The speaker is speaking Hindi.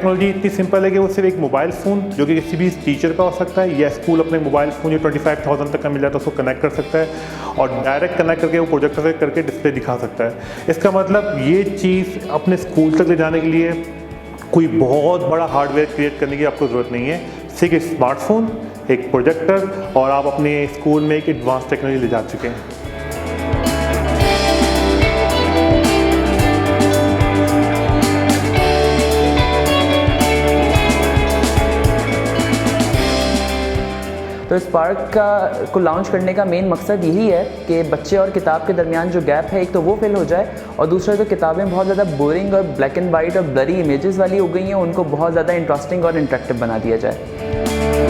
टेक्नोलॉजी इतनी सिंपल है कि वो सिर्फ एक मोबाइल फ़ोन जो कि किसी भी टीचर का हो सकता है, या स्कूल अपने मोबाइल फ़ोन जो 25,000 तक का मिल जाता है उसको कनेक्ट कर सकता है और डायरेक्ट कनेक्ट करके वो प्रोजेक्टर से करके डिस्प्ले दिखा सकता है। इसका मतलब ये चीज़ अपने स्कूल तक ले जाने के लिए कोई बहुत बड़ा हार्डवेयर क्रिएट करने की आपको ज़रूरत नहीं है। सिर्फ एक स्मार्टफोन, एक प्रोजेक्टर और आप अपने स्कूल में एक एडवांस टेक्नोलॉजी ले जा चुके हैं। तो स्पार्क को लॉन्च करने का मेन मकसद यही है कि बच्चे और किताब के दरमियान जो गैप है, एक तो वो फिल हो जाए और दूसरा जो किताबें बहुत ज़्यादा बोरिंग और ब्लैक एंड वाइट और ब्लरी इमेजेस वाली हो गई हैं, उनको बहुत ज़्यादा इंटरेस्टिंग और इंटरेक्टिव बना दिया जाए।